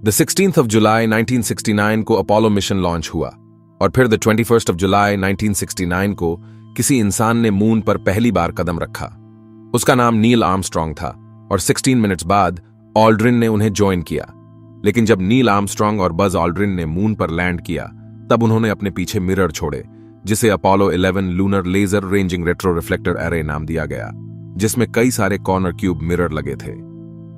The 16th of July 1969 को Apollo mission launch हुआ और फिर द 21st of July 1969 को किसी इंसान ने मून पर पहली बार कदम रखा। उसका नाम नील आर्मस्ट्रॉन्ग था और 16 मिनट्स बाद ऑल्ड्रिन ने उन्हें ज्वाइन किया। लेकिन जब नील आर्मस्ट्रॉन्ग और बज ऑल्ड्रिन ने मून पर लैंड किया तब उन्होंने अपने पीछे मिरर छोड़े, जिसे Apollo 11 lunar laser ranging retro reflector array नाम दिया गया, जिसमें कई सारे कॉर्नर क्यूब मिरर लगे थे।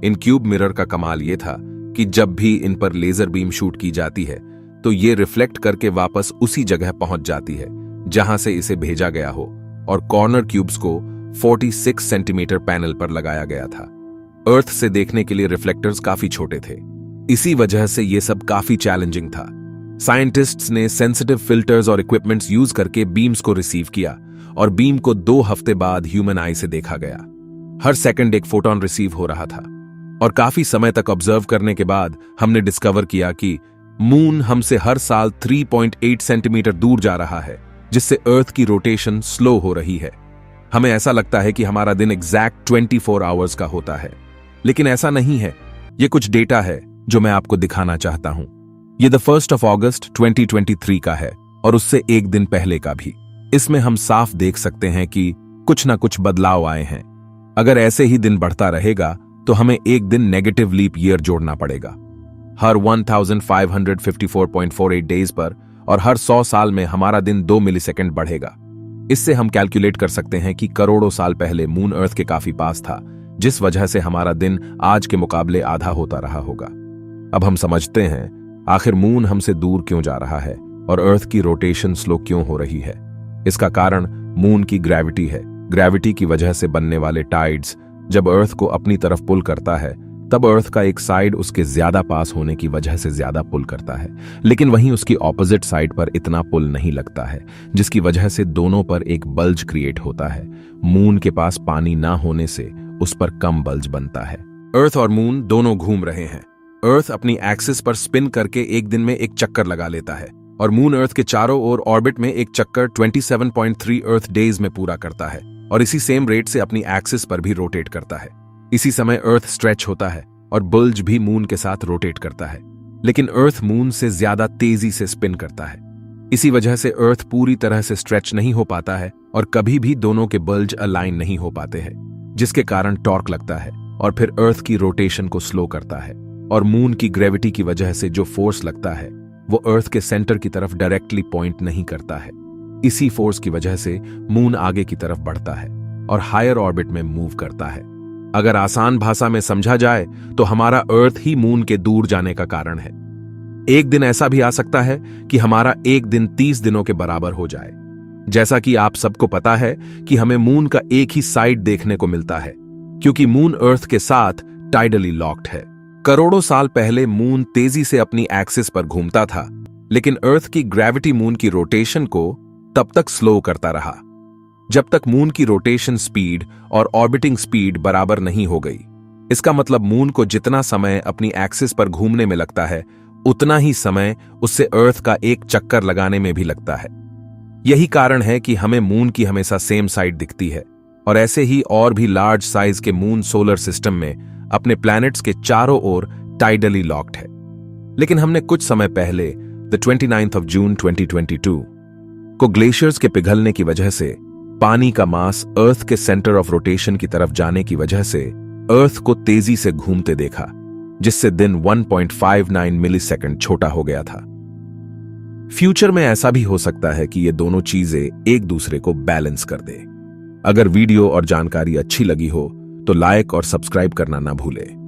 इन क्यूब मिरर का कमाल यह था कि जब भी इन पर लेजर बीम शूट की जाती है तो ये रिफ्लेक्ट करके वापस उसी जगह पहुंच जाती है जहां से इसे भेजा गया हो, और कॉर्नर क्यूब्स को 46 सेंटीमीटर पैनल पर लगाया गया था। अर्थ से देखने के लिए रिफ्लेक्टर्स काफी छोटे थे, इसी वजह से यह सब काफी चैलेंजिंग था। साइंटिस्ट्स ने सेंसिटिव फिल्टर्स और इक्विपमेंट्स यूज करके बीम्स को रिसीव किया और बीम को 2 हफ्ते बाद ह्यूमन आई से देखा गया। हर सेकंड एक फोटोन रिसीव हो रहा था और काफी समय तक ऑब्जर्व करने के बाद हमने डिस्कवर किया कि मून हमसे हर साल 3.8 सेंटीमीटर दूर जा रहा है, जिससे अर्थ की रोटेशन स्लो हो रही है। हमें ऐसा लगता है कि हमारा दिन एग्जैक्ट 24 आवर्स का होता है, लेकिन ऐसा नहीं है। यह कुछ डेटा है जो मैं आपको दिखाना चाहता हूं। यह द 1st of August 2023 का है और उससे एक दिन पहले का भी। इसमें हम साफ देख सकते हैं कि कुछ ना कुछ बदलाव आए हैं। अगर ऐसे ही दिन बढ़ता रहेगा तो हमें एक दिन नेगेटिव लीप ईयर जोड़ना पड़ेगा। हर 1554.48 डेज पर और हर 100 साल में हमारा दिन 2 मिलीसेकंड बढ़ेगा। इससे हम कैलकुलेट कर सकते हैं कि करोड़ों साल पहले मून अर्थ के काफी पास था, जिस वजह से हमारा दिन आज के मुकाबले आधा होता रहा होगा। अब हम समझते हैं आखिर मून हमसे दूर क्यों जा रहा है और अर्थ की रोटेशन स्लो क्यों हो रही है। इसका कारण मून की ग्रेविटी है। ग्रेविटी की वजह से बनने वाले टाइड्स जब अर्थ को अपनी तरफ पुल करता है तब अर्थ का एक साइड उसके ज्यादा पास होने की वजह से ज्यादा पुल करता है, लेकिन वहीं उसकी ऑपोजिट साइड पर इतना पुल नहीं लगता है, जिसकी वजह से दोनों पर एक बल्ज क्रिएट होता है। मून के पास पानी ना होने से उस पर कम बल्ज बनता है। अर्थ और मून दोनों घूम रहे हैं। अर्थ अपनी एक्सिस पर स्पिन करके एक दिन में एक चक्कर लगा लेता है और मून अर्थ के चारों ओर ऑर्बिट में एक चक्कर 27.3 अर्थ डेज में पूरा करता है और इसी सेम रेट से अपनी एक्सिस पर भी रोटेट करता है। इसी समय अर्थ स्ट्रेच होता है और बुल्ज भी मून के साथ रोटेट करता है, लेकिन अर्थ मून से ज्यादा तेजी से स्पिन करता है। इसी वजह से अर्थ पूरी तरह से स्ट्रेच नहीं हो पाता है और कभी भी दोनों के बुल्ज अलाइन नहीं हो पाते हैं, जिसके कारण टॉर्क लगता है और फिर अर्थ की रोटेशन को स्लो करता है। और मून की ग्रेविटी की वजह से जो फोर्स लगता है वो अर्थ के सेंटर की तरफ डायरेक्टली पॉइंट नहीं करता है। इसी फोर्स की वजह से मून आगे की तरफ बढ़ता है और हायर ऑर्बिट में मूव करता है। अगर आसान भाषा में समझा जाए तो हमारा अर्थ ही मून के दूर जाने का कारण है। एक दिन ऐसा भी आ सकता है कि हमारा एक दिन 30 दिनों के बराबर हो जाए। जैसा कि आप सबको पता है कि हमें मून का एक ही साइड देखने को मिलता है, क्योंकि मून अर्थ के साथ टाइडली लॉक्ड है। करोड़ों साल पहले मून तेजी से अपनी एक्सिस पर घूमता था, लेकिन अर्थ की ग्रेविटी मून की रोटेशन को तब तक स्लो करता रहा जब तक मून की रोटेशन स्पीड और ऑर्बिटिंग स्पीड बराबर नहीं हो गई। इसका मतलब मून को जितना समय अपनी एक्सिस पर घूमने में लगता है, उतना ही समय उससे अर्थ का एक चक्कर लगाने में भी लगता है। यही कारण है कि हमें मून की हमेशा सेम साइड दिखती है, और ऐसे ही और भी लार्ज साइज के मून सोलर सिस्टम में अपने प्लैनेट्स के चारों ओर टाइडली लॉक्ड है। लेकिन हमने कुछ समय पहले द 29th of June 2022 को ग्लेशियर्स के पिघलने की वजह से पानी का मास अर्थ के सेंटर ऑफ रोटेशन की तरफ जाने की वजह से अर्थ को तेजी से घूमते देखा, जिससे दिन 1.59 मिलीसेकंड छोटा हो गया था। फ्यूचर में ऐसा भी हो सकता है कि ये दोनों चीजें एक दूसरे को बैलेंस कर दे। अगर वीडियो और जानकारी अच्छी लगी हो तो लाइक और सब्सक्राइब करना ना भूलें।